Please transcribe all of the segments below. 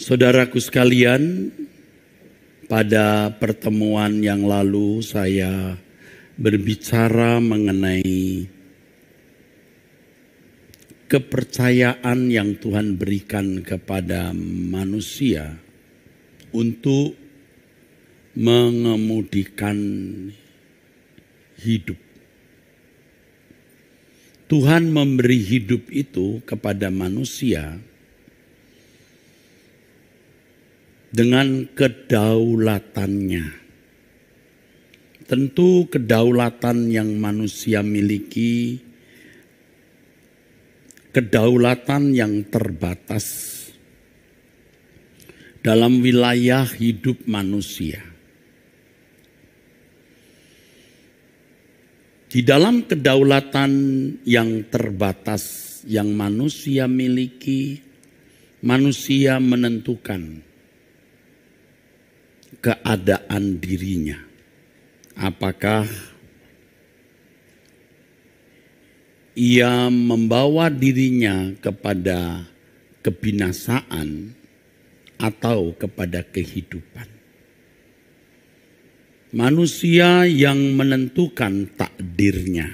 Saudaraku sekalian, pada pertemuan yang lalu saya berbicara mengenai kepercayaan yang Tuhan berikan kepada manusia untuk mengemudikan hidup. Tuhan memberi hidup itu kepada manusia dengan kedaulatannya. Tentu kedaulatan yang manusia miliki, kedaulatan yang terbatas dalam wilayah hidup manusia. Di dalam kedaulatan yang terbatas yang manusia miliki, manusia menentukan keadaan dirinya. Apakah ia membawa dirinya kepada kebinasaan atau kepada kehidupan. Manusia yang menentukan takdirnya.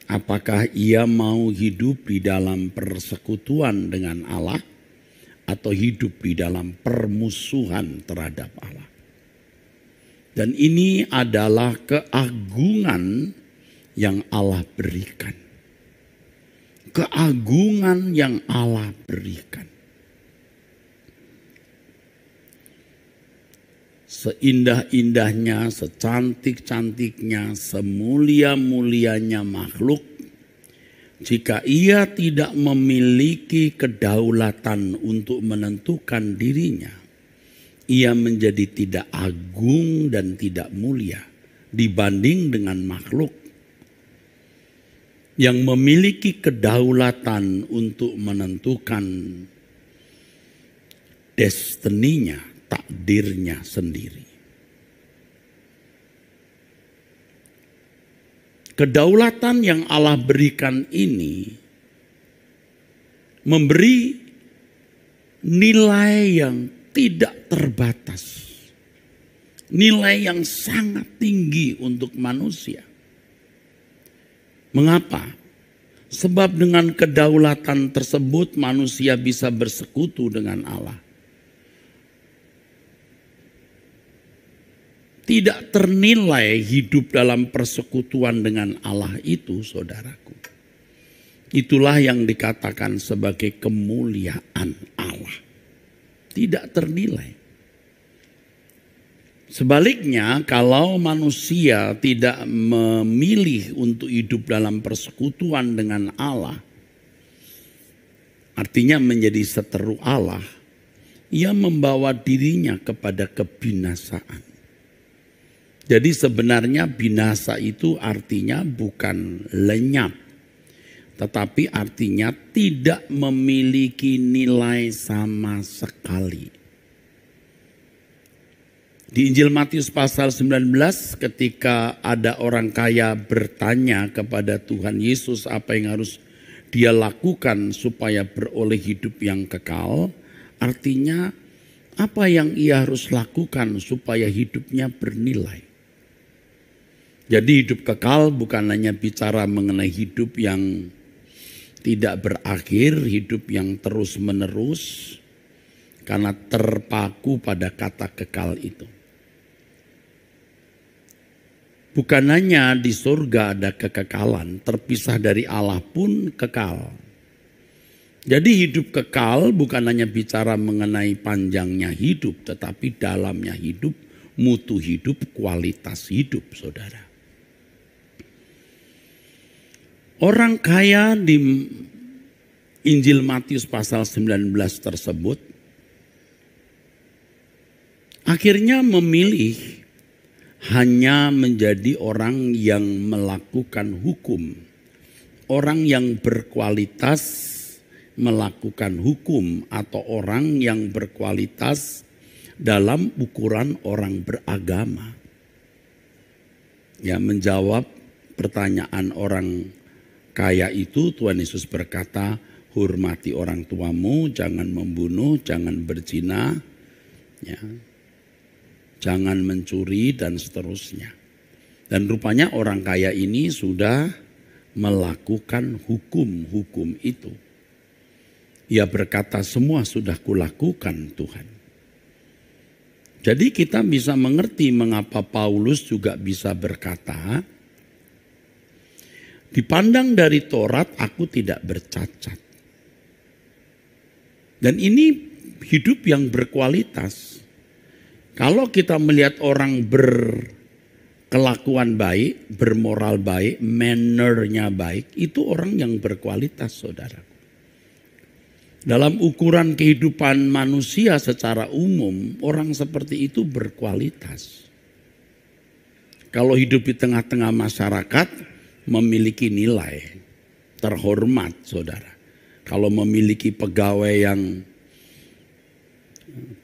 Apakah ia mau hidup di dalam persekutuan dengan Allah atau hidup di dalam permusuhan terhadap Allah. Dan ini adalah keagungan yang Allah berikan. Keagungan yang Allah berikan. Seindah-indahnya, secantik-cantiknya, semulia-mulianya makhluk, jika ia tidak memiliki kedaulatan untuk menentukan dirinya, ia menjadi tidak agung dan tidak mulia dibanding dengan makhluk yang memiliki kedaulatan untuk menentukan destininya, takdirnya sendiri. Kedaulatan yang Allah berikan ini memberi nilai yang tidak terbatas. Nilai yang sangat tinggi untuk manusia. Mengapa? Sebab dengan kedaulatan tersebut manusia bisa bersekutu dengan Allah. Tidak ternilai hidup dalam persekutuan dengan Allah itu, saudaraku. Itulah yang dikatakan sebagai kemuliaan Allah. Tidak ternilai. Sebaliknya, kalau manusia tidak memilih untuk hidup dalam persekutuan dengan Allah, artinya menjadi seteru Allah, ia membawa dirinya kepada kebinasaan. Jadi sebenarnya binasa itu artinya bukan lenyap, tetapi artinya tidak memiliki nilai sama sekali. Di Injil Matius pasal 19 ketika ada orang kaya bertanya kepada Tuhan Yesus apa yang harus dia lakukan supaya beroleh hidup yang kekal, artinya apa yang ia harus lakukan supaya hidupnya bernilai. Jadi hidup kekal bukan hanya bicara mengenai hidup yang tidak berakhir, hidup yang terus menerus karena terpaku pada kata kekal itu. Bukan hanya di surga ada kekekalan, terpisah dari Allah pun kekal. Jadi hidup kekal bukan hanya bicara mengenai panjangnya hidup, tetapi dalamnya hidup, mutu hidup, kualitas hidup, saudara. Orang kaya di Injil Matius pasal 19 tersebut akhirnya memilih hanya menjadi orang yang melakukan hukum. Orang yang berkualitas melakukan hukum atau orang yang berkualitas dalam ukuran orang beragama. Ya, menjawab pertanyaan orang kaya itu, Tuhan Yesus berkata, hormati orang tuamu, jangan membunuh, jangan berzina, ya, jangan mencuri dan seterusnya. Dan rupanya orang kaya ini sudah melakukan hukum-hukum itu. Ia berkata, semua sudah kulakukan Tuhan. Jadi kita bisa mengerti mengapa Paulus juga bisa berkata, dipandang dari Taurat aku tidak bercacat. Dan ini hidup yang berkualitas. Kalau kita melihat orang berkelakuan baik, bermoral baik, mannernya baik, itu orang yang berkualitas, saudara. Dalam ukuran kehidupan manusia secara umum, orang seperti itu berkualitas. Kalau hidup di tengah-tengah masyarakat, memiliki nilai, terhormat, saudara. Kalau memiliki pegawai yang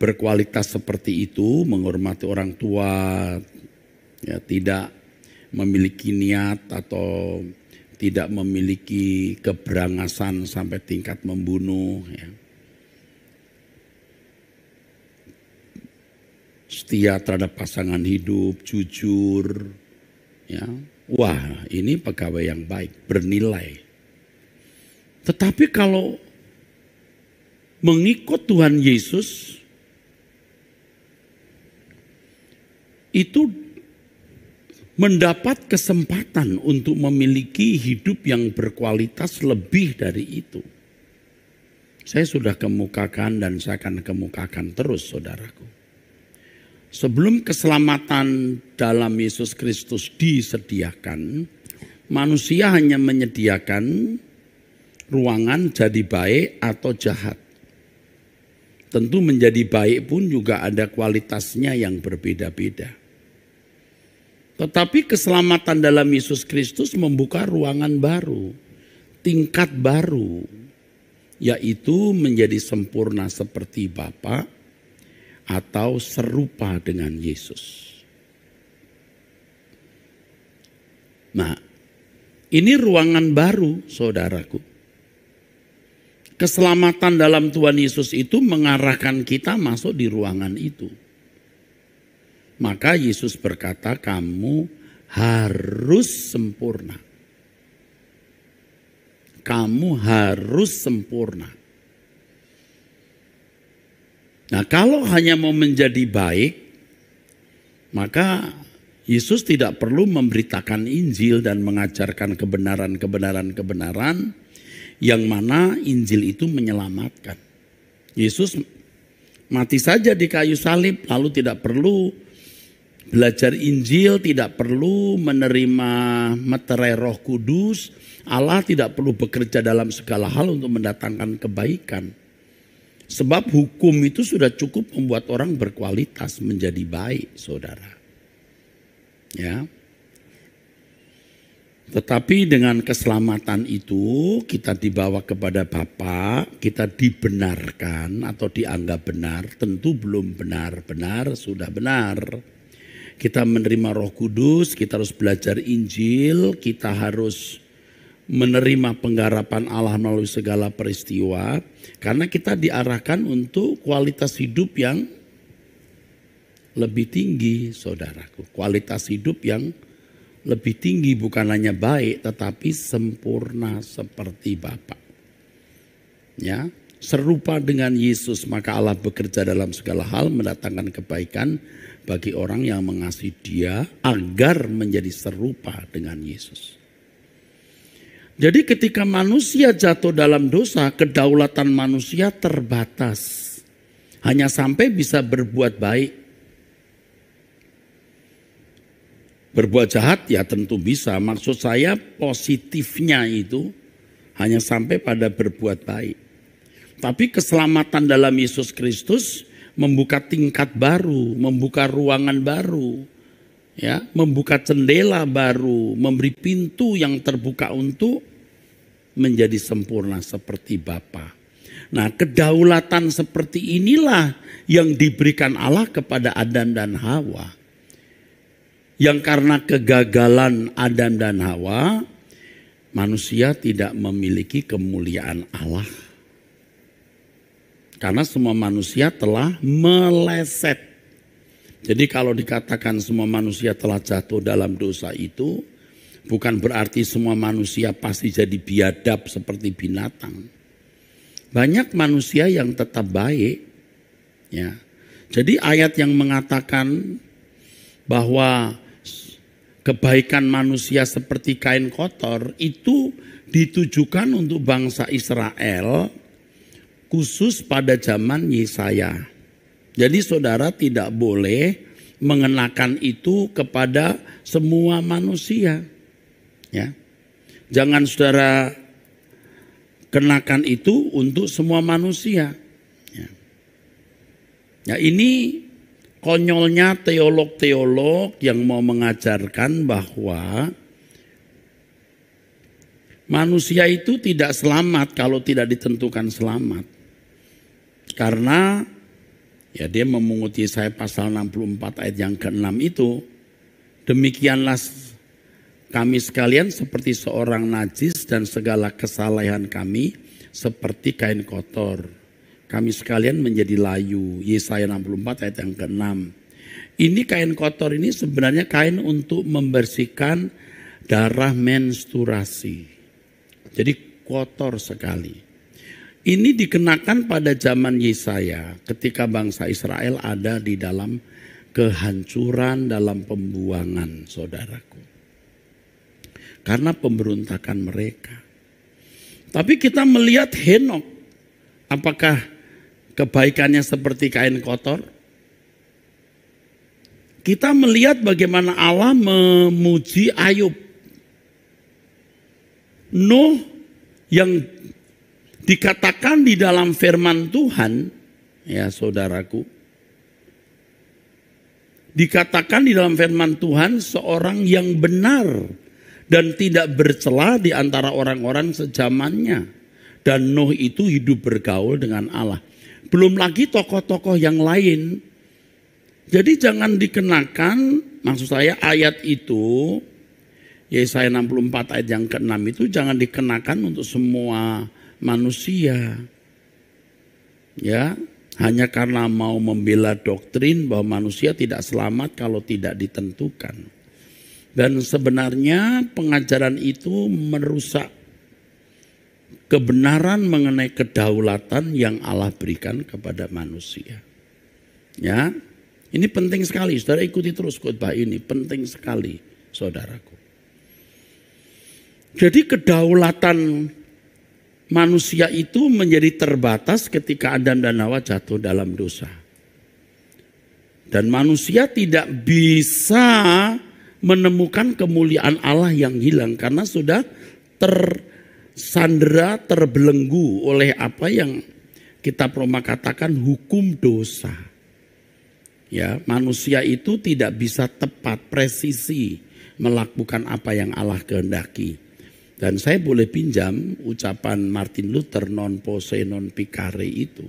berkualitas seperti itu, menghormati orang tua, ya, tidak memiliki niat atau tidak memiliki keberangasan sampai tingkat membunuh, ya. Setia terhadap pasangan hidup, jujur, ya. Wah, ini pegawai yang baik, bernilai. Tetapi kalau mengikut Tuhan Yesus, itu mendapat kesempatan untuk memiliki hidup yang berkualitas lebih dari itu. Saya sudah kemukakan dan saya akan kemukakan terus, saudaraku. Sebelum keselamatan dalam Yesus Kristus disediakan, manusia hanya menyediakan ruangan jadi baik atau jahat. Tentu menjadi baik pun juga ada kualitasnya yang berbeda-beda. Tetapi keselamatan dalam Yesus Kristus membuka ruangan baru, tingkat baru, yaitu menjadi sempurna seperti Bapa atau serupa dengan Yesus. Nah, ini ruangan baru, saudaraku. Keselamatan dalam Tuhan Yesus itu mengarahkan kita masuk di ruangan itu. Maka Yesus berkata, kamu harus sempurna. Kamu harus sempurna. Nah, kalau hanya mau menjadi baik, maka Yesus tidak perlu memberitakan Injil dan mengajarkan kebenaran-kebenaran yang mana Injil itu menyelamatkan. Yesus mati saja di kayu salib, lalu tidak perlu belajar Injil, tidak perlu menerima meterai Roh Kudus. Allah tidak perlu bekerja dalam segala hal untuk mendatangkan kebaikan. Sebab hukum itu sudah cukup membuat orang berkualitas menjadi baik, saudara. Ya. Tetapi dengan keselamatan itu kita dibawa kepada Bapa, kita dibenarkan atau dianggap benar, tentu belum benar-benar, sudah benar. Kita menerima Roh Kudus, kita harus belajar Injil, kita harus menerima penggarapan Allah melalui segala peristiwa. Karena kita diarahkan untuk kualitas hidup yang lebih tinggi, saudaraku. Kualitas hidup yang lebih tinggi, bukan hanya baik, tetapi sempurna seperti Bapa. Ya, serupa dengan Yesus, maka Allah bekerja dalam segala hal mendatangkan kebaikan bagi orang yang mengasihi Dia agar menjadi serupa dengan Yesus. Jadi ketika manusia jatuh dalam dosa, kedaulatan manusia terbatas. Hanya sampai bisa berbuat baik. Berbuat jahat ya tentu bisa. Maksud saya positifnya itu hanya sampai pada berbuat baik. Tapi keselamatan dalam Yesus Kristus membuka tingkat baru, membuka ruangan baru, ya, membuka jendela baru, memberi pintu yang terbuka untuk menjadi sempurna seperti Bapa. Nah, kedaulatan seperti inilah yang diberikan Allah kepada Adam dan Hawa. Yang karena kegagalan Adam dan Hawa, manusia tidak memiliki kemuliaan Allah. Karena semua manusia telah meleset. Jadi kalau dikatakan semua manusia telah jatuh dalam dosa itu, bukan berarti semua manusia pasti jadi biadab seperti binatang. Banyak manusia yang tetap baik. Ya. Jadi ayat yang mengatakan bahwa kebaikan manusia seperti kain kotor itu ditujukan untuk bangsa Israel, khusus pada zaman Yesaya. Jadi saudara tidak boleh mengenakan itu kepada semua manusia. Ya. Jangan saudara kenakan itu untuk semua manusia. Ya, ya ini konyolnya teolog-teolog yang mau mengajarkan bahwa manusia itu tidak selamat kalau tidak ditentukan selamat. Karena ya dia memungut Yesaya pasal 64 ayat yang ke-6 itu, demikianlah kami sekalian seperti seorang najis dan segala kesalahan kami seperti kain kotor. Kami sekalian menjadi layu. Yesaya 64 ayat yang ke-6. Ini kain kotor ini sebenarnya kain untuk membersihkan darah menstruasi. Jadi kotor sekali. Ini dikenakan pada zaman Yesaya ketika bangsa Israel ada di dalam kehancuran, dalam pembuangan, saudaraku. Karena pemberontakan mereka. Tapi kita melihat Henok, apakah kebaikannya seperti kain kotor? Kita melihat bagaimana Allah memuji Ayub. Nuh yang dikatakan di dalam firman Tuhan, ya saudaraku, dikatakan di dalam firman Tuhan seorang yang benar dan tidak bercela di antara orang-orang sezamannya. Dan Nuh itu hidup bergaul dengan Allah. Belum lagi tokoh-tokoh yang lain. Jadi jangan dikenakan, maksud saya ayat itu, Yesaya 64 ayat yang ke-6 itu jangan dikenakan untuk semua manusia. Ya, hanya karena mau membela doktrin bahwa manusia tidak selamat kalau tidak ditentukan. Dan sebenarnya pengajaran itu merusak kebenaran mengenai kedaulatan yang Allah berikan kepada manusia. Ya, ini penting sekali. Saudara ikuti terus khotbah ini, penting sekali, saudaraku. Jadi kedaulatan manusia itu menjadi terbatas ketika Adam dan Hawa jatuh dalam dosa. Dan manusia tidak bisa menemukan kemuliaan Allah yang hilang karena sudah tersandera, terbelenggu oleh apa yang kitab Roma katakan hukum dosa. Ya, manusia itu tidak bisa tepat, presisi melakukan apa yang Allah kehendaki. Dan saya boleh pinjam ucapan Martin Luther, non posse non picare itu.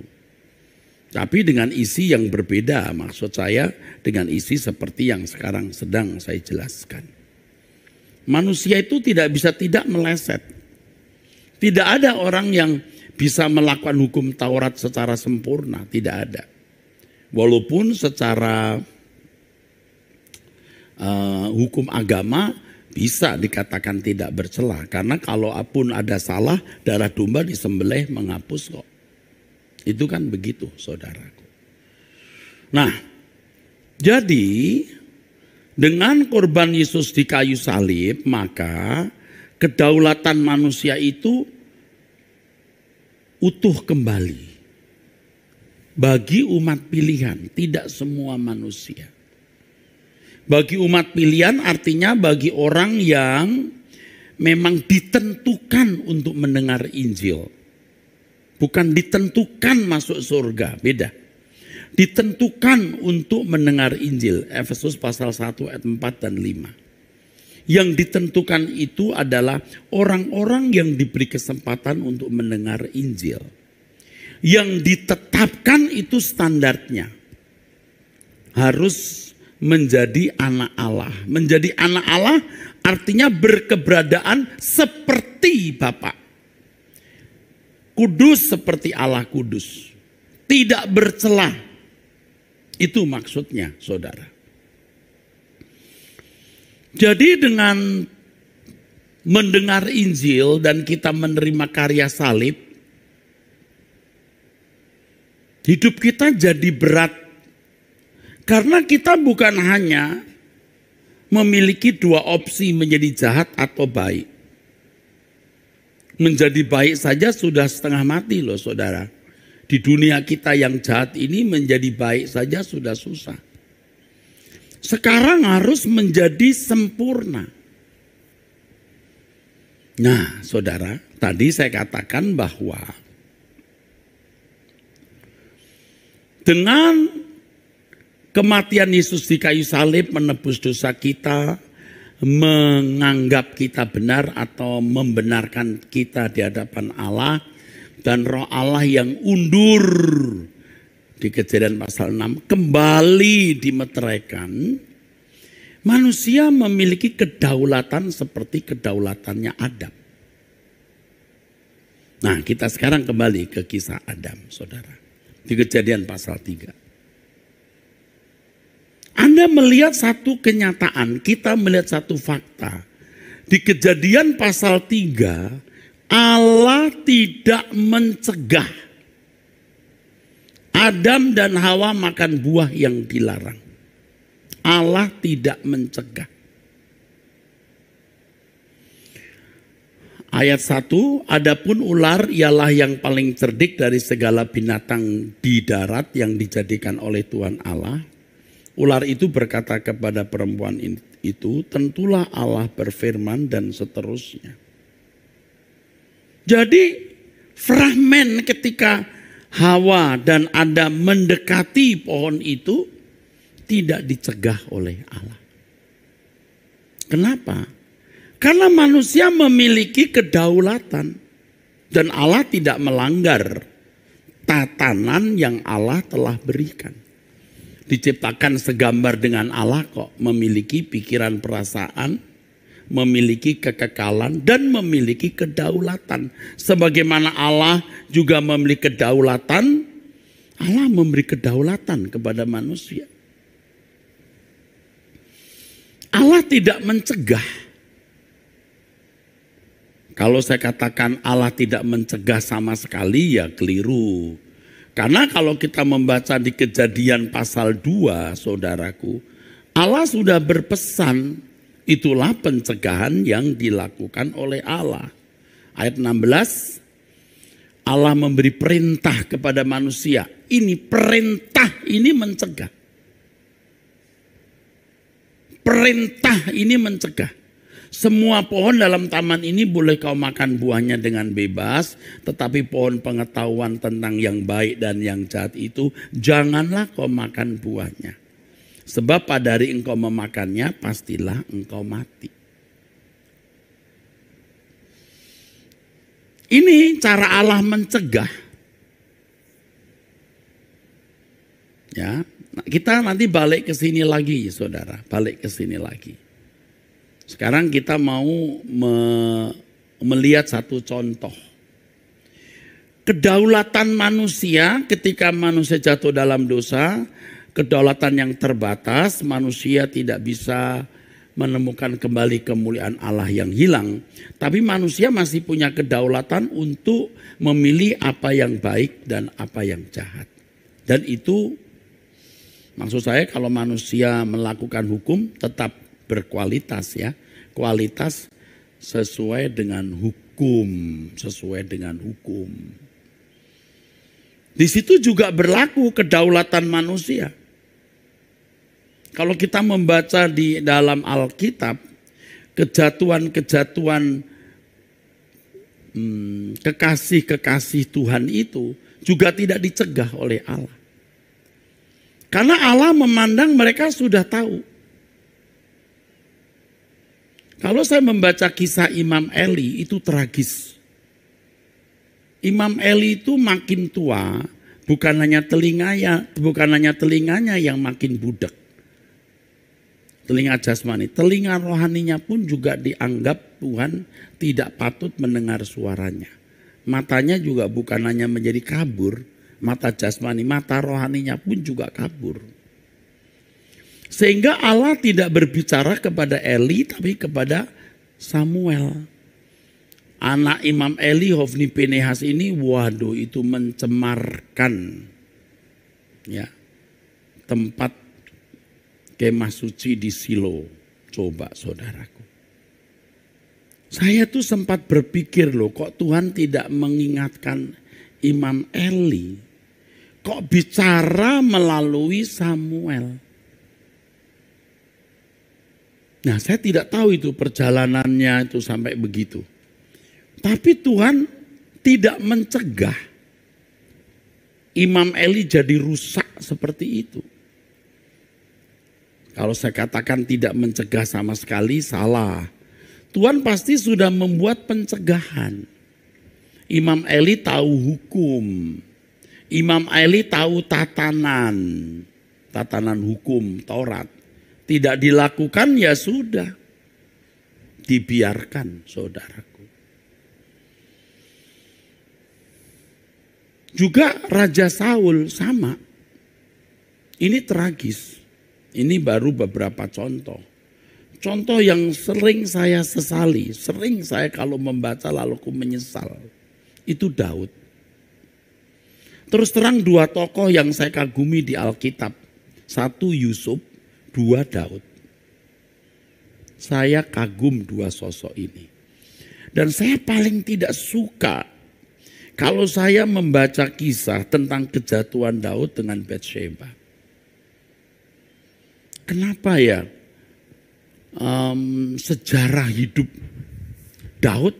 Tapi dengan isi yang berbeda, maksud saya dengan isi seperti yang sekarang sedang saya jelaskan. Manusia itu tidak bisa tidak meleset. Tidak ada orang yang bisa melakukan hukum Taurat secara sempurna, tidak ada. Walaupun secara hukum agama bisa dikatakan tidak bercela. Karena kalau pun ada salah, darah domba disembelih menghapus kok. Itu kan begitu, saudaraku. Nah, jadi dengan korban Yesus di kayu salib, maka kedaulatan manusia itu utuh kembali. Bagi umat pilihan, tidak semua manusia. Bagi umat pilihan artinya bagi orang yang memang ditentukan untuk mendengar Injil. Bukan ditentukan masuk surga, beda. Ditentukan untuk mendengar Injil. Efesus pasal 1 ayat 4 dan 5. Yang ditentukan itu adalah orang-orang yang diberi kesempatan untuk mendengar Injil. Yang ditetapkan itu standarnya. Harus menjadi anak Allah. Menjadi anak Allah artinya berkeberadaan seperti Bapa. Kudus seperti Allah kudus. Tidak bercela. Itu maksudnya, saudara. Jadi dengan mendengar Injil dan kita menerima karya salib, hidup kita jadi berat. Karena kita bukan hanya memiliki dua opsi menjadi jahat atau baik. Menjadi baik saja sudah setengah mati loh saudara. Di dunia kita yang jahat ini menjadi baik saja sudah susah. Sekarang harus menjadi sempurna. Nah saudara, tadi saya katakan bahwa dengan kematian Yesus di kayu salib menebus dosa kita, menganggap kita benar atau membenarkan kita di hadapan Allah, dan Roh Allah yang undur di Kejadian pasal 6 kembali dimeteraikan, manusia memiliki kedaulatan seperti kedaulatannya Adam. Nah, kita sekarang kembali ke kisah Adam, saudara. Di Kejadian pasal 3. Anda melihat satu kenyataan, kita melihat satu fakta. Di Kejadian pasal 3, Allah tidak mencegah Adam dan Hawa makan buah yang dilarang. Allah tidak mencegah. Ayat 1, adapun ular ialah yang paling cerdik dari segala binatang di darat yang dijadikan oleh Tuhan Allah. Ular itu berkata kepada perempuan itu, tentulah Allah berfirman, dan seterusnya. Jadi fragmen ketika Hawa dan Adam mendekati pohon itu tidak dicegah oleh Allah. Kenapa? Karena manusia memiliki kedaulatan dan Allah tidak melanggar tatanan yang Allah telah berikan. Diciptakan segambar dengan Allah kok, memiliki pikiran perasaan, memiliki kekekalan dan memiliki kedaulatan. Sebagaimana Allah juga memiliki kedaulatan, Allah memberi kedaulatan kepada manusia. Allah tidak mencegah. Kalau saya katakan Allah tidak mencegah sama sekali, ya keliru. Karena kalau kita membaca di Kejadian pasal 2, saudaraku, Allah sudah berpesan. Itulah pencegahan yang dilakukan oleh Allah. Ayat 16, Allah memberi perintah kepada manusia. Ini perintah, ini mencegah. Perintah ini mencegah. Semua pohon dalam taman ini boleh kau makan buahnya dengan bebas. Tetapi pohon pengetahuan tentang yang baik dan yang jahat itu, janganlah kau makan buahnya. Sebab pada hari engkau memakannya, pastilah engkau mati. Ini cara Allah mencegah. Ya, kita nanti balik ke sini lagi, saudara. Balik ke sini lagi. Sekarang kita mau melihat satu contoh. Kedaulatan manusia ketika manusia jatuh dalam dosa, kedaulatan yang terbatas, manusia tidak bisa menemukan kembali kemuliaan Allah yang hilang. Tapi manusia masih punya kedaulatan untuk memilih apa yang baik dan apa yang jahat. Dan itu maksud saya kalau manusia melakukan hukum tetap berkualitas ya. Kualitas sesuai dengan hukum, sesuai dengan hukum. Di situ juga berlaku kedaulatan manusia. Kalau kita membaca di dalam Alkitab, kejatuhan-kejatuhan kekasih-kekasih Tuhan itu juga tidak dicegah oleh Allah. Karena Allah memandang mereka sudah tahu. Kalau saya membaca kisah Imam Eli itu tragis. Imam Eli itu makin tua, bukan hanya telinganya yang makin budak. telinga jasmani. Telinga rohaninya pun juga dianggap Tuhan tidak patut mendengar suaranya. Matanya juga bukan hanya menjadi kabur, mata jasmani, mata rohaninya pun juga kabur. Sehingga Allah tidak berbicara kepada Eli tapi kepada Samuel. Anak Imam Eli, Hofni Pinehas ini, waduh, itu mencemarkan ya tempat kemah suci di Silo. Coba saudaraku. Saya tuh sempat berpikir loh, kok Tuhan tidak mengingatkan Imam Eli? Kok bicara melalui Samuel? Nah, saya tidak tahu itu perjalanannya itu sampai begitu. Tapi Tuhan tidak mencegah Imam Eli jadi rusak seperti itu. Kalau saya katakan tidak mencegah sama sekali, salah. Tuhan pasti sudah membuat pencegahan. Imam Eli tahu hukum. Imam Eli tahu tatanan hukum Taurat. Tidak dilakukan ya sudah. Dibiarkan, saudaraku. Juga Raja Saul sama. Ini tragis. Ini baru beberapa contoh. Contoh yang sering saya sesali. Sering saya kalau membaca lalu aku menyesal. Itu Daud. Terus terang dua tokoh yang saya kagumi di Alkitab. Satu Yusuf, dua Daud. Saya kagum dua sosok ini. Dan saya paling tidak suka kalau saya membaca kisah tentang kejatuhan Daud dengan Batsheba. Kenapa ya sejarah hidup Daud,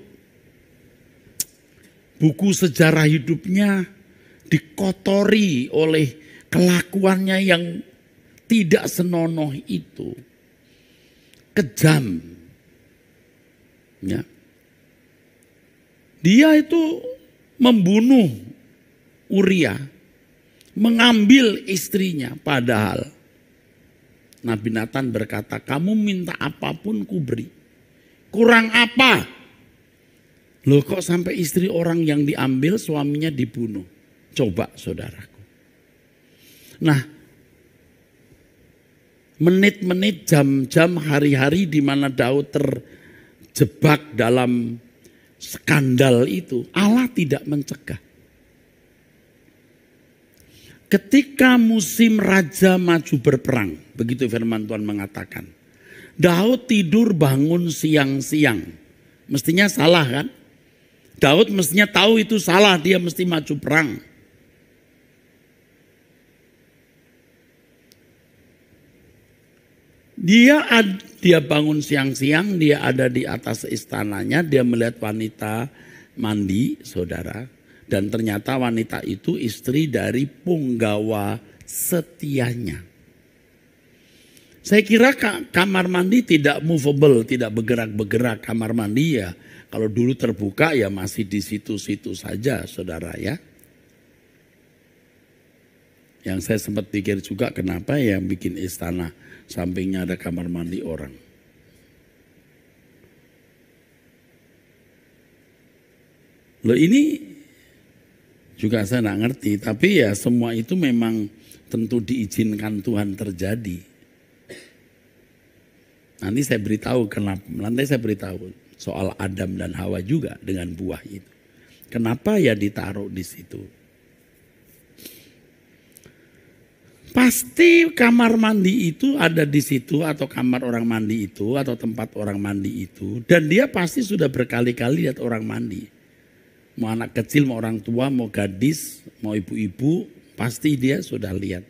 buku sejarah hidupnya dikotori oleh kelakuannya yang tidak senonoh itu. Kejam. Ya. Dia itu membunuh Uria, mengambil istrinya, padahal Nabi Nathan berkata, kamu minta apapun ku beri. Kurang apa? Loh kok sampai istri orang yang diambil suaminya dibunuh? Coba saudaraku. Nah, menit-menit, jam-jam, hari-hari di mana Daud terjebak dalam skandal itu, Allah tidak mencegah. Ketika musim raja maju berperang, begitu firman Tuhan mengatakan, Daud tidur bangun siang-siang. Mestinya salah kan? Daud mestinya tahu itu salah, dia mesti maju perang. Dia bangun siang-siang, dia ada di atas istananya, dia melihat wanita mandi, saudara. Dan ternyata wanita itu istri dari punggawa setianya. Saya kira kamar mandi tidak movable, tidak bergerak-bergerak. Kamar mandi ya kalau dulu terbuka ya masih di situ-situ saja saudara ya. Yang saya sempat pikir juga kenapa ya bikin istana sampingnya ada kamar mandi orang. Loh ini juga saya tidak ngerti, tapi ya semua itu memang tentu diizinkan Tuhan terjadi. Nanti saya beritahu kenapa, nanti saya beritahu soal Adam dan Hawa juga dengan buah itu. Kenapa ya ditaruh di situ? Pasti kamar mandi itu ada di situ atau kamar orang mandi itu atau tempat orang mandi itu. Dan dia pasti sudah berkali-kali lihat orang mandi. Mau anak kecil, mau orang tua, mau gadis, mau ibu-ibu, pasti dia sudah lihat.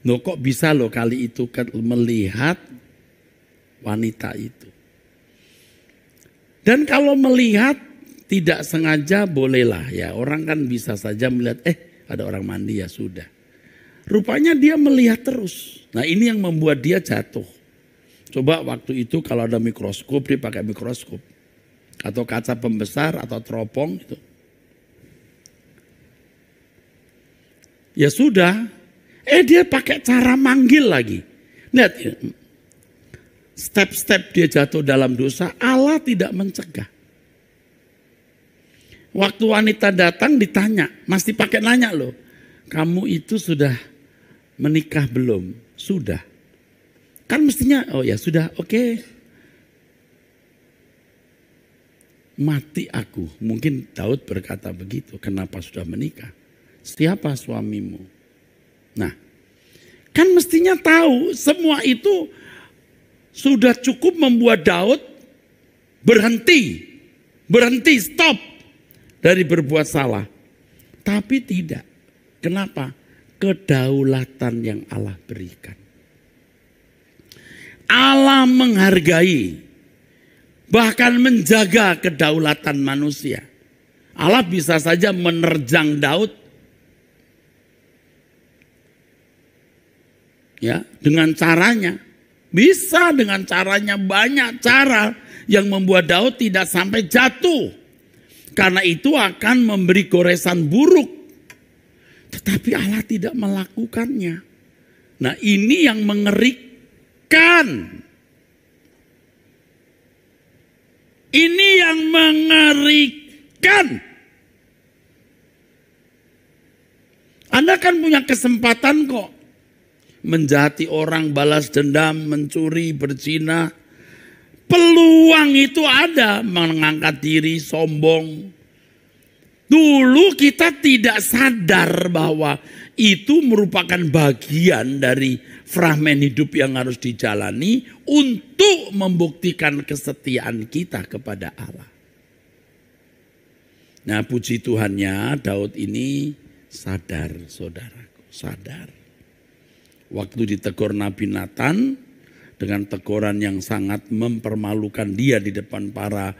Loh kok bisa loh kali itu melihat wanita itu. Dan kalau melihat tidak sengaja bolehlah ya. Orang kan bisa saja melihat, ada orang mandi ya sudah. Rupanya dia melihat terus. Nah ini yang membuat dia jatuh. Coba waktu itu kalau ada mikroskop, dia pakai mikroskop. Atau kaca pembesar atau teropong itu. Ya sudah, dia pakai cara manggil lagi. Lihat, step-step dia jatuh dalam dosa, Allah tidak mencegah. Waktu wanita datang ditanya, mesti pakai nanya loh, kamu itu sudah menikah belum? Sudah. Kan mestinya, oh ya sudah, oke. Mati aku. Mungkin Daud berkata begitu, kenapa sudah menikah? Siapa suamimu? Nah, kan mestinya tahu semua itu sudah cukup membuat Daud berhenti, stop dari berbuat salah. Tapi tidak. Kenapa? Kedaulatan yang Allah berikan. Allah menghargai, bahkan menjaga kedaulatan manusia. Allah bisa saja menerjang Daud ya, dengan caranya. Bisa dengan caranya, banyak cara yang membuat Daud tidak sampai jatuh. Karena itu akan memberi goresan buruk. Tetapi Allah tidak melakukannya. Nah, ini yang mengerikan. Ini yang mengerikan. Anda kan punya kesempatan kok. Menjahati orang, balas dendam, mencuri, berzina. Peluang itu ada, mengangkat diri, sombong. Dulu kita tidak sadar bahwa itu merupakan bagian dari fragmen hidup yang harus dijalani untuk membuktikan kesetiaan kita kepada Allah. Nah, puji Tuhannya Daud ini sadar, saudaraku, sadar. Waktu ditegur Nabi Nathan dengan teguran yang sangat mempermalukan dia di depan para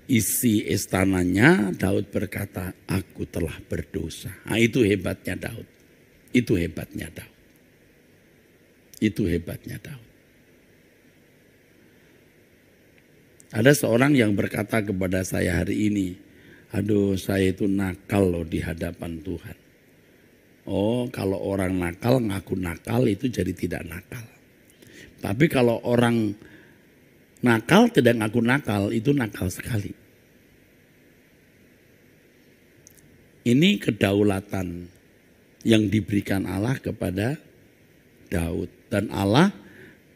isi istananya, Daud berkata, aku telah berdosa. Nah, itu hebatnya Daud. Itu hebatnya Daud. Itu hebatnya Daud. Ada seorang yang berkata kepada saya hari ini, aduh saya itu nakal loh di hadapan Tuhan. Oh, kalau orang nakal ngaku nakal itu jadi tidak nakal. Tapi kalau orang nakal tidak ngaku nakal itu nakal sekali. Ini kedaulatan yang diberikan Allah kepada Daud. Dan Allah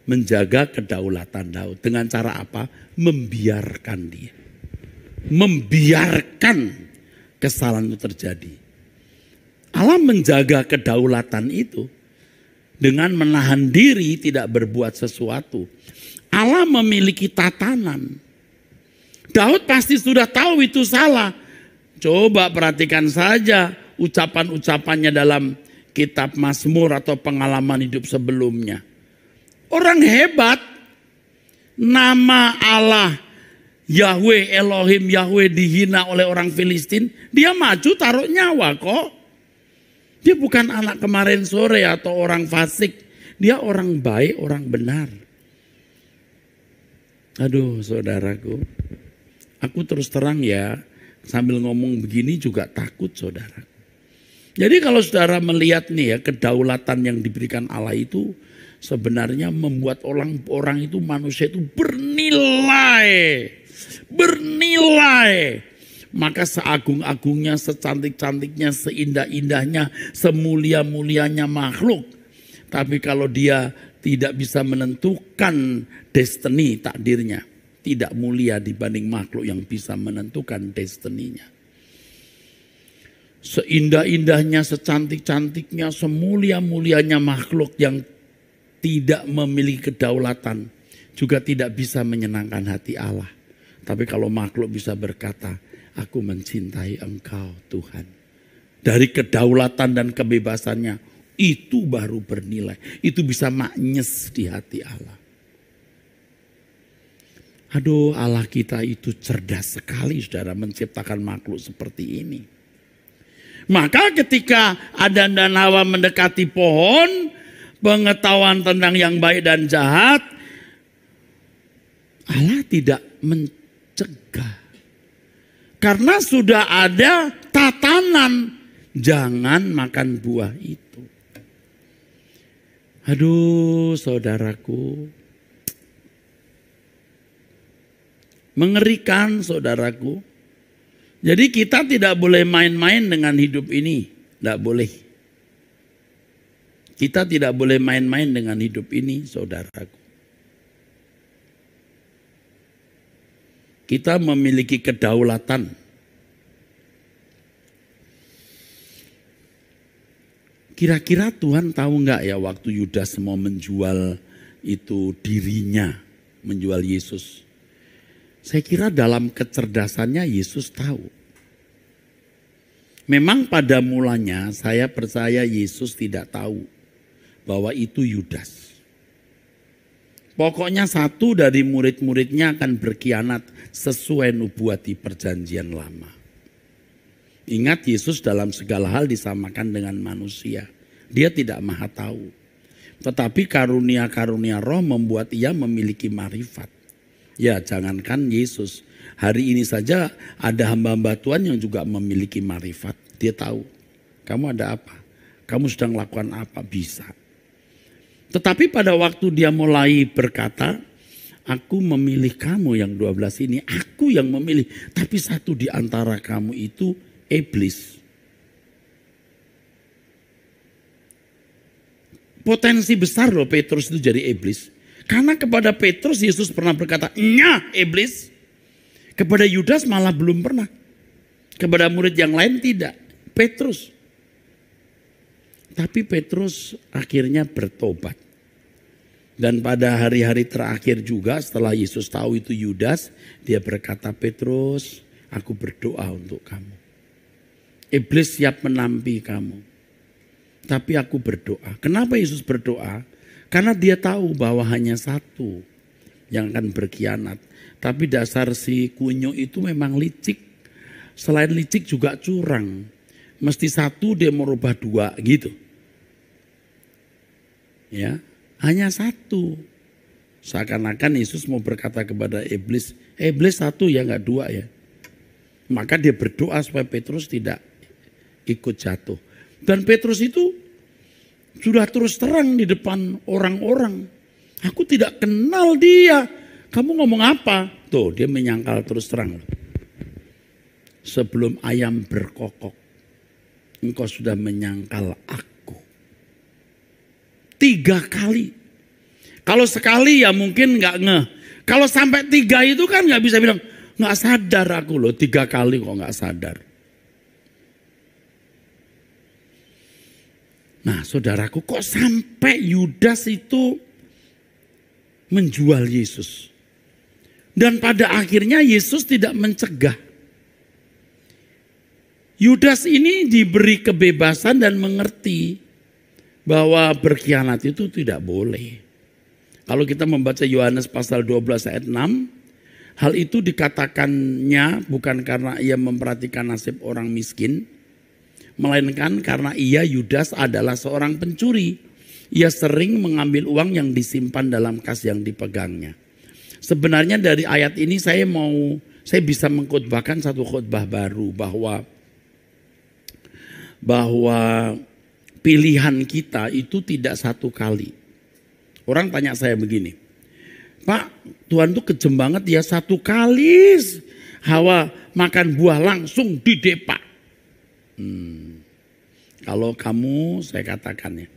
menjaga kedaulatan Daud. Dengan cara apa? Membiarkan dia. Membiarkan kesalahan itu terjadi. Allah menjaga kedaulatan itu dengan menahan diri tidak berbuat sesuatu. Allah memiliki tatanan. Daud pasti sudah tahu itu salah. Coba perhatikan saja ucapan-ucapannya dalam kitab Mazmur atau pengalaman hidup sebelumnya. Orang hebat, nama Allah Yahweh, Elohim, Yahweh dihina oleh orang Filistin. Dia maju taruh nyawa kok. Dia bukan anak kemarin sore atau orang fasik. Dia orang baik, orang benar. Aduh saudaraku. Aku terus terang ya, sambil ngomong begini juga takut saudara. Jadi kalau saudara melihat nih ya, kedaulatan yang diberikan Allah itu sebenarnya membuat orang itu, manusia itu bernilai. Bernilai. Maka seagung-agungnya, secantik-cantiknya, seindah-indahnya, semulia-mulianya makhluk. Tapi kalau dia tidak bisa menentukan destiny, takdirnya, tidak mulia dibanding makhluk yang bisa menentukan destininya. Seindah-indahnya, secantik-cantiknya, semulia-mulianya makhluk yang tidak memiliki kedaulatan juga tidak bisa menyenangkan hati Allah. Tapi kalau makhluk bisa berkata, aku mencintai Engkau Tuhan. Dari kedaulatan dan kebebasannya, itu baru bernilai. Itu bisa maknyes di hati Allah. Aduh, Allah kita itu cerdas sekali saudara menciptakan makhluk seperti ini. Maka ketika Adam dan Hawa mendekati pohon, pengetahuan tentang yang baik dan jahat, Allah tidak mencegah. Karena sudah ada tatanan, jangan makan buah itu. Aduh saudaraku, Mengerikan saudaraku. Jadi kita tidak boleh main-main dengan hidup ini. Tidak boleh. Kita tidak boleh main-main dengan hidup ini saudaraku. Kita memiliki kedaulatan. Kira-kira Tuhan tahu nggak ya waktu Yudas mau menjual itu dirinya, menjual Yesus. Saya kira dalam kecerdasannya Yesus tahu. Memang pada mulanya saya percaya Yesus tidak tahu bahwa itu Yudas. Pokoknya satu dari murid-muridnya akan berkhianat sesuai nubuat di perjanjian lama. Ingat Yesus dalam segala hal disamakan dengan manusia. Dia tidak maha tahu. Tetapi karunia-karunia roh membuat ia memiliki marifat. Ya jangankan Yesus. Hari ini saja ada hamba-hamba Tuhan yang juga memiliki marifat. Dia tahu. Kamu ada apa? Kamu sedang lakukan apa? Bisa. Tetapi pada waktu dia mulai berkata, aku memilih kamu yang 12 ini. Aku yang memilih. Tapi satu di antara kamu itu iblis. Potensi besar loh Petrus itu jadi iblis. Karena kepada Petrus Yesus pernah berkata, "Nyah iblis." Kepada Yudas malah belum pernah. Kepada murid yang lain tidak. Petrus. Tapi Petrus akhirnya bertobat. Dan pada hari-hari terakhir juga setelah Yesus tahu itu Yudas, dia berkata, "Petrus, aku berdoa untuk kamu. Iblis siap menampi kamu. Tapi aku berdoa." Kenapa Yesus berdoa? Karena dia tahu bahwa hanya satu yang akan berkhianat. Tapi dasar si kunyuk itu memang licik. Selain licik juga curang. Mesti satu dia merubah dua gitu. Ya, hanya satu. Seakan-akan Yesus mau berkata kepada iblis, iblis satu ya nggak dua ya. Maka dia berdoa supaya Petrus tidak ikut jatuh. Dan Petrus itu sudah terus terang di depan orang-orang. Aku tidak kenal dia. Kamu ngomong apa? Tuh dia menyangkal terus terang. Sebelum ayam berkokok, engkau sudah menyangkal aku. 3 kali. Kalau sekali ya mungkin nggak ngeh. Kalau sampai 3 itu kan nggak bisa bilang, nggak sadar aku loh 3 kali kok nggak sadar. Nah saudaraku, kok sampai Yudas itu menjual Yesus. Dan pada akhirnya Yesus tidak mencegah. Yudas ini diberi kebebasan dan mengerti bahwa berkhianat itu tidak boleh. Kalau kita membaca Yohanes pasal 12 ayat 6, hal itu dikatakannya bukan karena ia memperhatikan nasib orang miskin, melainkan karena ia Yudas adalah seorang pencuri. Ia sering mengambil uang yang disimpan dalam kas yang dipegangnya. Sebenarnya dari ayat ini saya bisa mengkhotbahkan satu khotbah baru bahwa pilihan kita itu tidak satu kali. Orang tanya saya begini, Pak, Tuhan tuh kejem banget ya, 1 kali Hawa makan buah langsung didepak. Kalau kamu, saya katakan ya,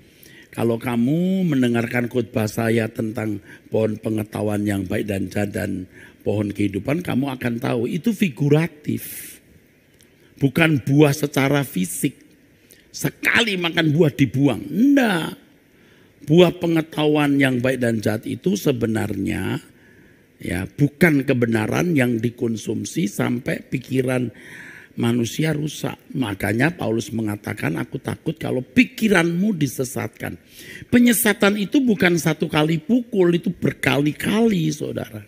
kalau kamu mendengarkan khotbah saya tentang pohon pengetahuan yang baik dan jahat dan pohon kehidupan, kamu akan tahu itu figuratif. Bukan buah secara fisik. Sekali makan buah dibuang. Enggak. Buah pengetahuan yang baik dan jahat itu sebenarnya ya bukan kebenaran yang dikonsumsi sampai pikiran manusia rusak. Makanya Paulus mengatakan, aku takut kalau pikiranmu disesatkan. Penyesatan itu bukan 1 kali pukul, itu berkali-kali saudara.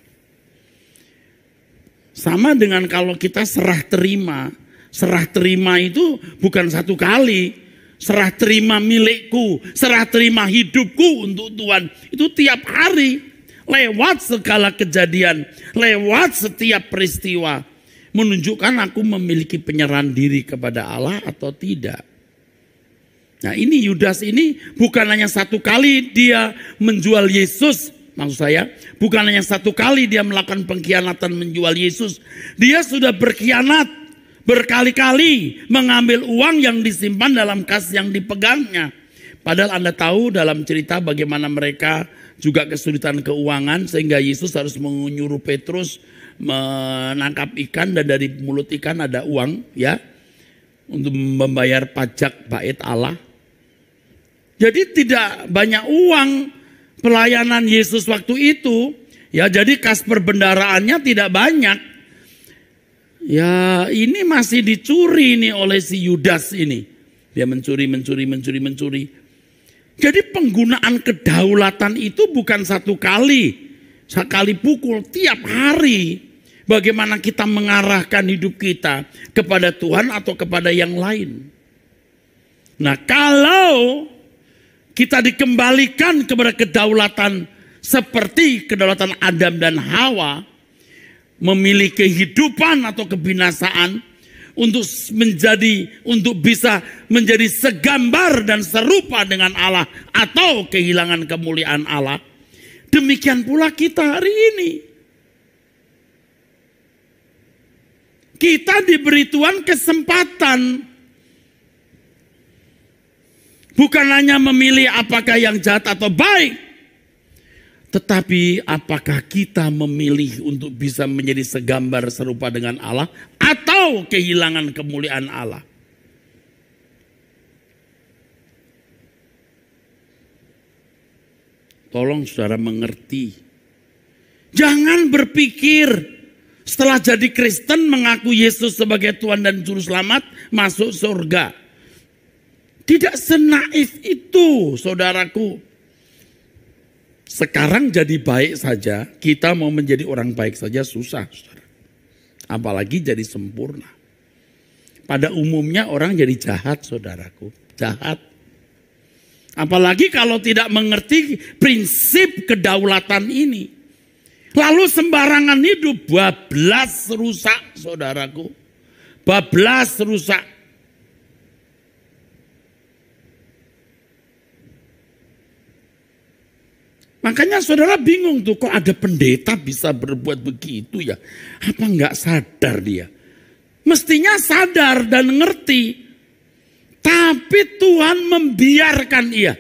Sama dengan kalau kita serah terima. Serah terima itu bukan 1 kali. Serah terima milikku, serah terima hidupku untuk Tuhan. Itu tiap hari, lewat segala kejadian, lewat setiap peristiwa. Menunjukkan aku memiliki penyerahan diri kepada Allah atau tidak. Nah ini Yudas ini bukan hanya 1 kali dia menjual Yesus Maksud saya, bukan hanya satu kali dia melakukan pengkhianatan menjual Yesus. Dia sudah berkhianat berkali-kali mengambil uang yang disimpan dalam kas yang dipegangnya. Padahal Anda tahu dalam cerita bagaimana mereka juga kesulitan keuangan sehingga Yesus harus menyuruh Petrus menangkap ikan dan dari mulut ikan ada uang ya untuk membayar pajak bait Allah. Jadi tidak banyak uang pelayanan Yesus waktu itu ya, jadi kas perbendaraannya tidak banyak. Ya ini masih dicuri nih oleh si Yudas ini. Dia mencuri. Jadi penggunaan kedaulatan itu bukan sekali pukul, tiap hari. Bagaimana kita mengarahkan hidup kita kepada Tuhan atau kepada yang lain. Nah kalau kita dikembalikan kepada kedaulatan seperti kedaulatan Adam dan Hawa, memilih kehidupan atau kebinasaan untuk bisa menjadi segambar dan serupa dengan Allah atau kehilangan kemuliaan Allah. Demikian pula kita hari ini. Kita diberi Tuhan kesempatan. Bukan hanya memilih apakah yang jahat atau baik. Tetapi apakah kita memilih untuk bisa menjadi segambar serupa dengan Allah atau kehilangan kemuliaan Allah? Tolong saudara mengerti. Jangan berpikir setelah jadi Kristen mengaku Yesus sebagai Tuhan dan Juru Selamat masuk surga. Tidak senaif itu saudaraku. Sekarang jadi baik saja, kita mau menjadi orang baik saja susah, saudara. Apalagi jadi sempurna. Pada umumnya orang jadi jahat, saudaraku. Jahat. Apalagi kalau tidak mengerti prinsip kedaulatan ini. Lalu sembarangan hidup, bablas rusak, saudaraku. Bablas rusak. Makanya saudara bingung tuh, kok ada pendeta bisa berbuat begitu ya? Apa enggak sadar dia? Mestinya sadar dan ngerti. Tapi Tuhan membiarkan ia.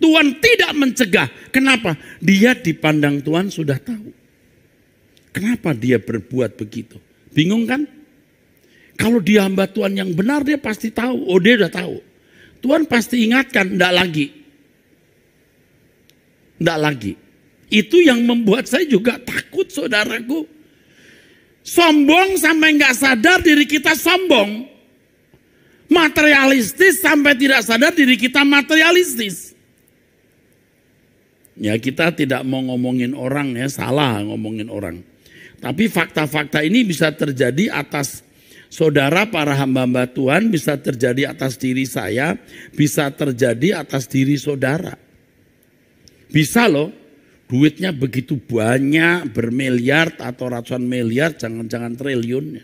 Tuhan tidak mencegah. Kenapa? Dia dipandang Tuhan sudah tahu. Kenapa dia berbuat begitu? Bingung kan? Kalau dia hamba Tuhan yang benar, dia pasti tahu. Oh, dia udah tahu. Tuhan pasti ingatkan, enggak lagi. Enggak lagi. Itu yang membuat saya juga takut, saudaraku. Sombong sampai enggak sadar diri kita sombong. Materialistis sampai tidak sadar diri kita materialistis. Ya kita tidak mau ngomongin orang ya, salah ngomongin orang. Tapi fakta-fakta ini bisa terjadi atas saudara para hamba-hamba Tuhan, bisa terjadi atas diri saya, bisa terjadi atas diri saudara. Bisa loh, duitnya begitu banyak, bermiliar atau ratusan miliar, jangan-jangan triliun.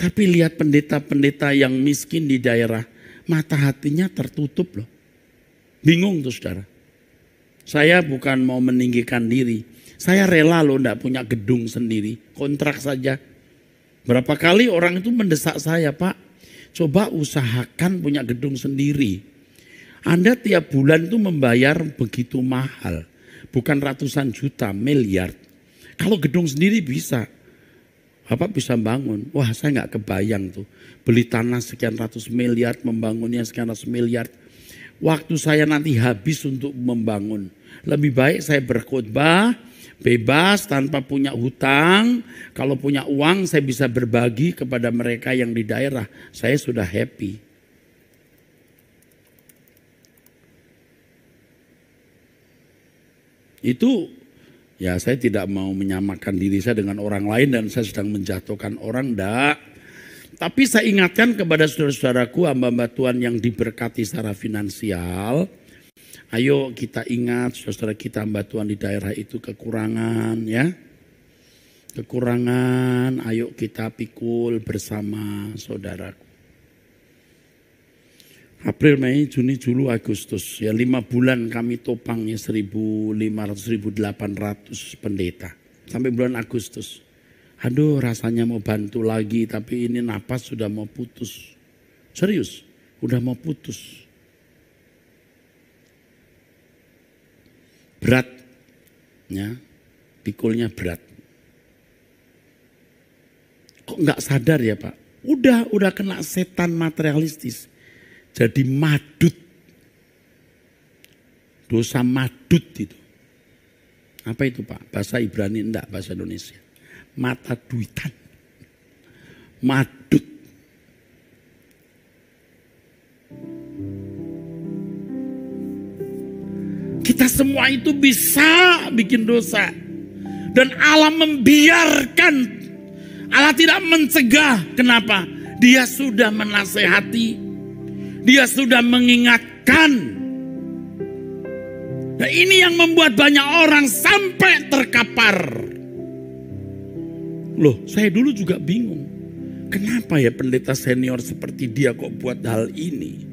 Tapi lihat pendeta-pendeta yang miskin di daerah, mata hatinya tertutup loh. Bingung tuh saudara. Saya bukan mau meninggikan diri. Saya rela loh enggak punya gedung sendiri. Kontrak saja. Berapa kali orang itu mendesak saya, Pak. Coba usahakan punya gedung sendiri. Anda tiap bulan itu membayar begitu mahal. Bukan ratusan juta, miliar. Kalau gedung sendiri bisa. Bapak bisa bangun. Wah saya enggak kebayang tuh. Beli tanah sekian ratus miliar, membangunnya sekian ratus miliar. Waktu saya nanti habis untuk membangun. Lebih baik saya berkhotbah, bebas tanpa punya hutang. Kalau punya uang saya bisa berbagi kepada mereka yang di daerah. Saya sudah happy. Itu ya saya tidak mau menyamakan diri saya dengan orang lain dan saya sedang menjatuhkan orang, enggak. Tapi saya ingatkan kepada saudara-saudaraku hamba-hamba Tuhan yang diberkati secara finansial. Ayo kita ingat saudara kita hamba Tuhan di daerah itu kekurangan ya. Kekurangan, ayo kita pikul bersama saudaraku. April, Mei, Juni, Juli, Agustus. Ya 5 bulan kami topangnya 1.500, 1.800 pendeta. Sampai bulan Agustus. Aduh rasanya mau bantu lagi tapi ini napas sudah mau putus. Serius, udah mau putus. Berat, ya, pikulnya berat. Kok nggak sadar ya Pak? Udah kena setan materialistis. Jadi madut. Dosa madut itu. Apa itu Pak? Bahasa Ibrani enggak, bahasa Indonesia. Mata duitan. Madut. Kita semua itu bisa bikin dosa. Dan Allah membiarkan. Allah tidak mencegah. Kenapa? Dia sudah menasehati. Dia sudah mengingatkan. Nah ini yang membuat banyak orang sampai terkapar. Loh, saya dulu juga bingung. Kenapa ya pendeta senior seperti dia kok buat hal ini?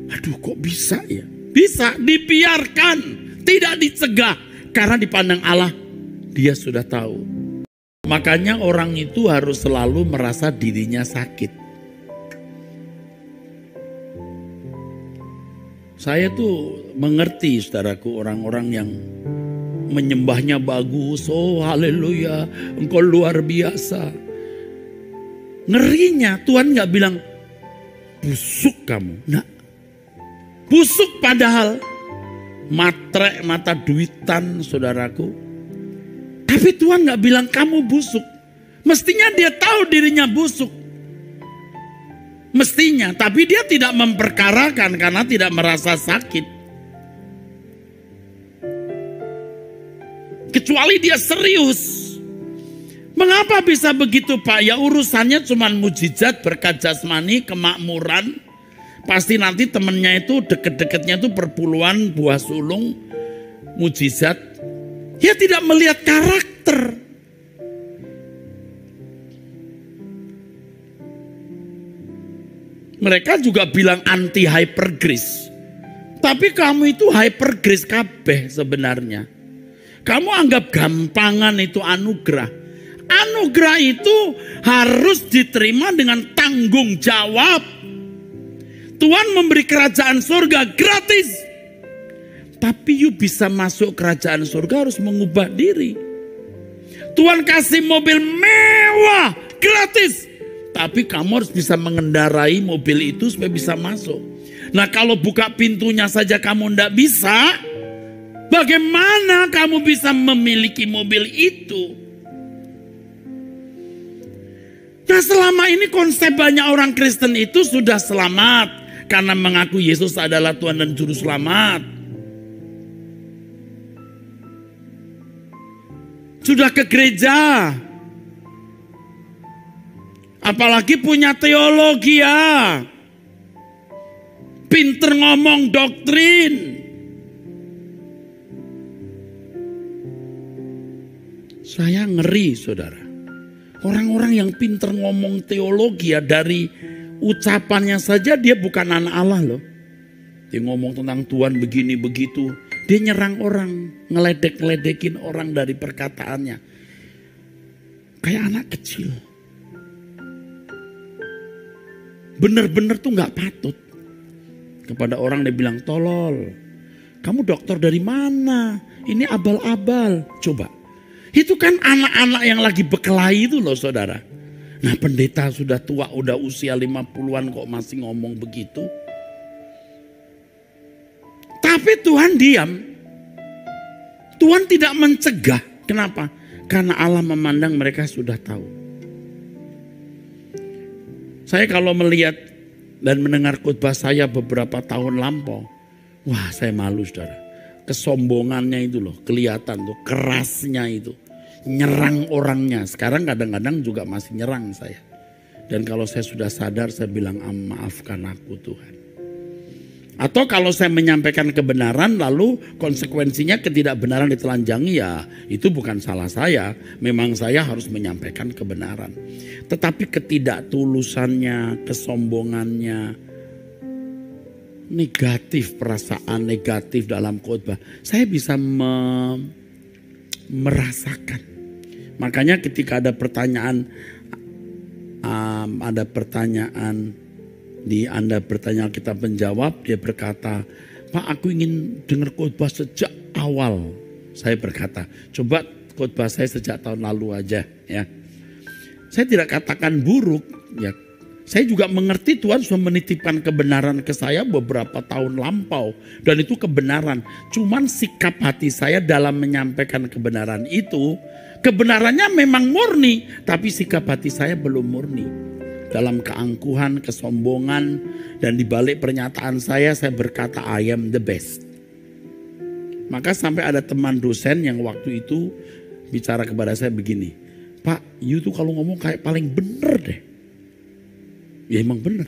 Aduh, kok bisa ya? Bisa, dibiarkan, tidak dicegah. Karena dipandang Allah, dia sudah tahu. Makanya orang itu harus selalu merasa dirinya sakit. Saya tuh mengerti saudaraku orang-orang yang menyembahnya bagus. Oh haleluya, engkau luar biasa. Ngerinya Tuhan gak bilang busuk kamu. Nah, busuk padahal matre mata duitan saudaraku. Tapi Tuhan gak bilang kamu busuk. Mestinya dia tahu dirinya busuk. Mestinya, tapi dia tidak memperkarakan karena tidak merasa sakit. Kecuali dia serius. Mengapa bisa begitu Pak? Ya urusannya cuma mujizat, berkat jasmani, kemakmuran. Pasti nanti temennya itu deket-deketnya itu perpuluhan buah sulung, mujizat. Dia tidak melihat karakter. Mereka juga bilang anti hypergrace. Tapi kamu itu hypergrace kabeh sebenarnya. Kamu anggap gampangan itu anugerah. Anugerah itu harus diterima dengan tanggung jawab. Tuhan memberi kerajaan surga gratis. Tapi you bisa masuk kerajaan surga harus mengubah diri. Tuhan kasih mobil mewah gratis. Tapi kamu harus bisa mengendarai mobil itu supaya bisa masuk. Nah kalau buka pintunya saja kamu tidak bisa, bagaimana kamu bisa memiliki mobil itu? Nah selama ini konsep banyak orang Kristen itu sudah selamat. Karena mengaku Yesus adalah Tuhan dan Juru Selamat. Sudah ke gereja. Apalagi punya teologi ya. Pinter ngomong doktrin. Saya ngeri saudara. Orang-orang yang pinter ngomong teologi ya dari ucapannya saja dia bukan anak Allah loh. Dia ngomong tentang Tuhan begini begitu. Dia nyerang orang. Ngeledek-ledekin orang dari perkataannya. Kayak anak kecil. Bener-bener tuh gak patut. Kepada orang dia bilang tolol. Kamu dokter dari mana? Ini abal-abal. Coba. Itu kan anak-anak yang lagi berkelahi itu loh saudara. Nah pendeta sudah tua, udah usia 50-an kok masih ngomong begitu. Tapi Tuhan diam. Tuhan tidak mencegah. Kenapa? Karena Allah memandang mereka sudah tahu. Saya kalau melihat dan mendengar khotbah saya beberapa tahun lampau. Wah saya malu saudara. Kesombongannya itu loh, kelihatan tuh, kerasnya itu. Nyerang orangnya. Sekarang kadang-kadang juga masih nyerang saya. Dan kalau saya sudah sadar saya bilang maafkan aku Tuhan. Atau kalau saya menyampaikan kebenaran lalu konsekuensinya ketidakbenaran ditelanjangi ya itu bukan salah saya. Memang saya harus menyampaikan kebenaran. Tetapi ketidaktulusannya, kesombongannya negatif, perasaan negatif dalam khotbah. Saya bisa merasakan. Makanya ketika ada pertanyaan Anda bertanya, kita menjawab, dia berkata, Pak, aku ingin dengar khotbah sejak awal. Saya berkata, coba khotbah saya sejak tahun lalu aja ya. Saya tidak katakan buruk ya. Saya juga mengerti Tuhan sudah menitipkan kebenaran ke saya beberapa tahun lampau. Dan itu kebenaran. Cuman sikap hati saya dalam menyampaikan kebenaran itu, kebenarannya memang murni, tapi sikap hati saya belum murni. Dalam keangkuhan, kesombongan, dan di balik pernyataan saya berkata, I am the best. Maka sampai ada teman dosen yang waktu itu bicara kepada saya begini, Pak, you tuh kalau ngomong kayak paling bener deh. Ya emang bener.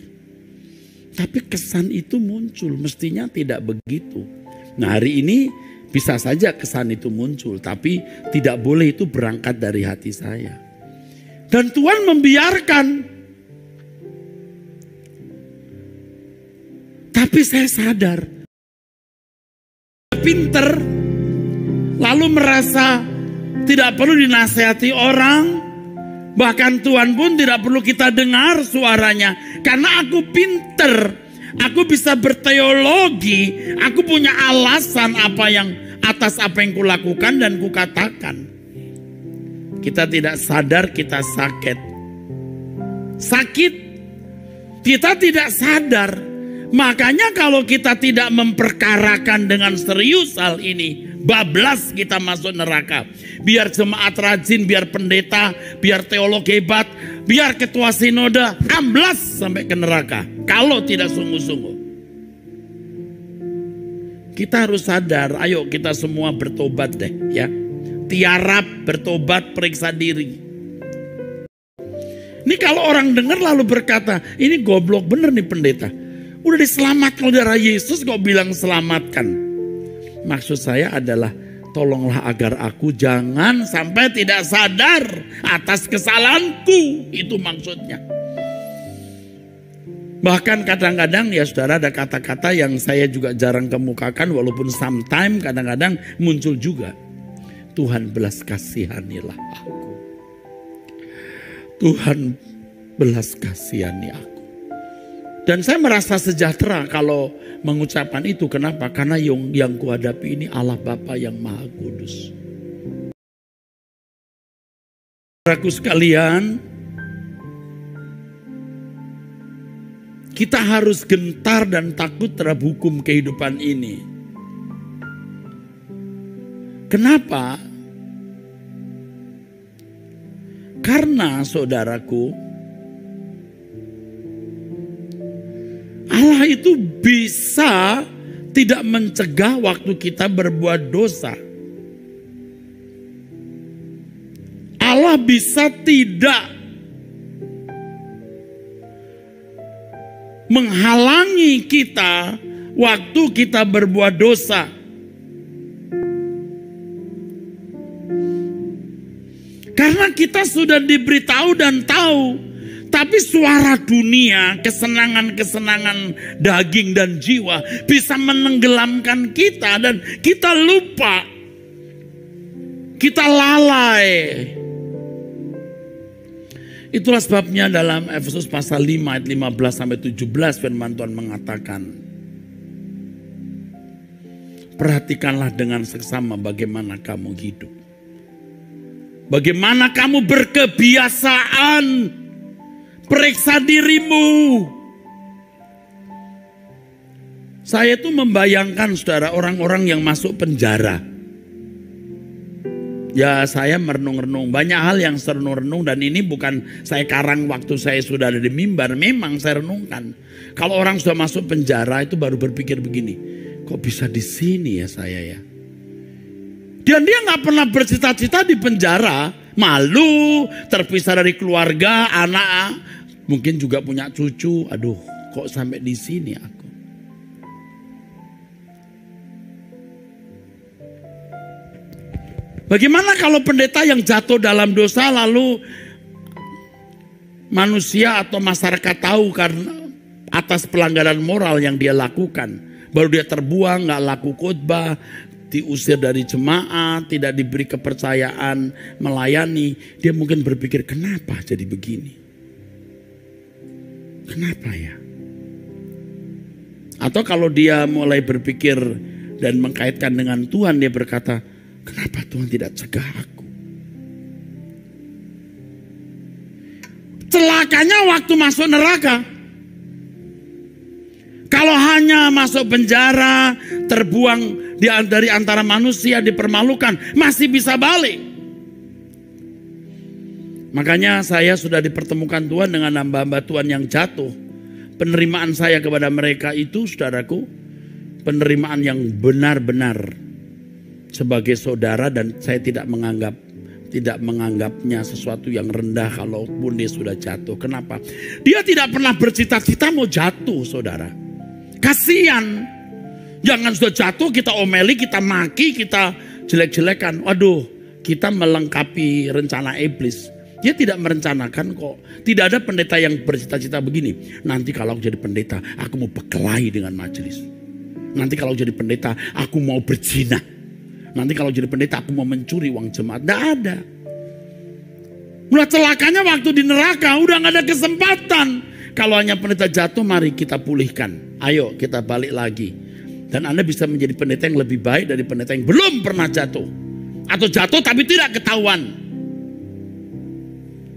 Tapi kesan itu muncul, mestinya tidak begitu. Nah hari ini bisa saja kesan itu muncul, tapi tidak boleh itu berangkat dari hati saya. Dan Tuhan membiarkan. Tapi saya sadar, pinter, lalu merasa tidak perlu dinasehati orang. Bahkan Tuhan pun tidak perlu kita dengar suaranya. Karena aku pinter, aku bisa berteologi, aku punya alasan atas apa yang kulakukan dan kukatakan. Kita tidak sadar kita sakit. Sakit, kita tidak sadar. Makanya kalau kita tidak memperkarakan dengan serius hal ini, bablas kita masuk neraka. Biar jemaat rajin, biar pendeta, biar teolog hebat, biar ketua sinode, amblas sampai ke neraka. Kalau tidak sungguh-sungguh. Kita harus sadar, ayo kita semua bertobat deh ya. Tiarap, bertobat, periksa diri. Ini kalau orang dengar lalu berkata, ini goblok bener nih pendeta. Udah diselamatkan oleh darah Yesus kok bilang selamatkan. Maksud saya adalah tolonglah agar aku jangan sampai tidak sadar atas kesalahanku. Itu maksudnya. Bahkan kadang-kadang ya saudara ada kata-kata yang saya juga jarang kemukakan. Walaupun sometimes kadang-kadang muncul juga. Tuhan belas kasihanilah aku. Tuhan belas kasihani aku. Dan saya merasa sejahtera kalau mengucapkan itu. Kenapa? Karena yang kuhadapi ini Allah Bapa yang Maha Kudus. Saudaraku sekalian, kita harus gentar dan takut terhadap hukum kehidupan ini. Kenapa? Karena saudaraku, Allah itu bisa tidak mencegah waktu kita berbuat dosa. Allah bisa tidak menghalangi kita waktu kita berbuat dosa. Karena kita sudah diberitahu dan tahu. Tapi suara dunia, kesenangan-kesenangan daging dan jiwa bisa menenggelamkan kita dan kita lupa. Kita lalai. Itulah sebabnya dalam Efesus pasal 5 ayat 15 sampai 17 firman Tuhan mengatakan, perhatikanlah dengan seksama bagaimana kamu hidup. Bagaimana kamu berkebiasaan. Periksa dirimu. Saya tuh membayangkan saudara orang-orang yang masuk penjara. Ya saya merenung-renung. Banyak hal yang saya renung-renung. Dan ini bukan saya karang waktu saya sudah ada di mimbar. Memang saya renungkan. Kalau orang sudah masuk penjara itu baru berpikir begini. Kok bisa di sini ya saya ya. Dan dia gak pernah bercita-cita di penjara. Malu, terpisah dari keluarga, anak. Mungkin juga punya cucu. Aduh, kok sampai di sini aku? Bagaimana kalau pendeta yang jatuh dalam dosa lalu manusia atau masyarakat tahu karena atas pelanggaran moral yang dia lakukan. Baru dia terbuang, gak laku khotbah, diusir dari jemaat, tidak diberi kepercayaan melayani. Dia mungkin berpikir, kenapa jadi begini? Kenapa ya? Atau kalau dia mulai berpikir dan mengkaitkan dengan Tuhan, dia berkata, kenapa Tuhan tidak cegah aku? Celakanya waktu masuk neraka. Kalau hanya masuk penjara, terbuang dari antara manusia, dipermalukan, masih bisa balik. Makanya saya sudah dipertemukan Tuhan dengan hamba-hamba Tuhan yang jatuh. Penerimaan saya kepada mereka itu, saudaraku, penerimaan yang benar-benar sebagai saudara, dan saya tidak menganggapnya sesuatu yang rendah kalaupun dia sudah jatuh. Kenapa? Dia tidak pernah bercita-cita mau jatuh, saudara. Kasian. Jangan sudah jatuh kita omeli, kita maki, kita jelek-jelekan. Waduh, kita melengkapi rencana iblis. Dia tidak merencanakan kok. Tidak ada pendeta yang bercita-cita begini. Nanti kalau aku jadi pendeta, aku mau berkelahi dengan majelis. Nanti kalau jadi pendeta, aku mau berzina. Nanti kalau jadi pendeta, aku mau mencuri uang jemaat. Tidak ada. Udah celakanya waktu di neraka, udah gak ada kesempatan. Kalau hanya pendeta jatuh, mari kita pulihkan. Ayo kita balik lagi. Dan Anda bisa menjadi pendeta yang lebih baik dari pendeta yang belum pernah jatuh. Atau jatuh tapi tidak ketahuan.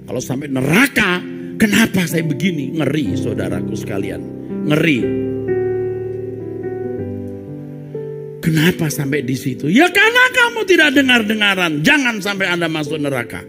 Kalau sampai neraka, kenapa saya begini? Ngeri, saudaraku sekalian. Ngeri. Kenapa sampai di situ? Ya karena kamu tidak dengar-dengaran. Jangan sampai Anda masuk neraka.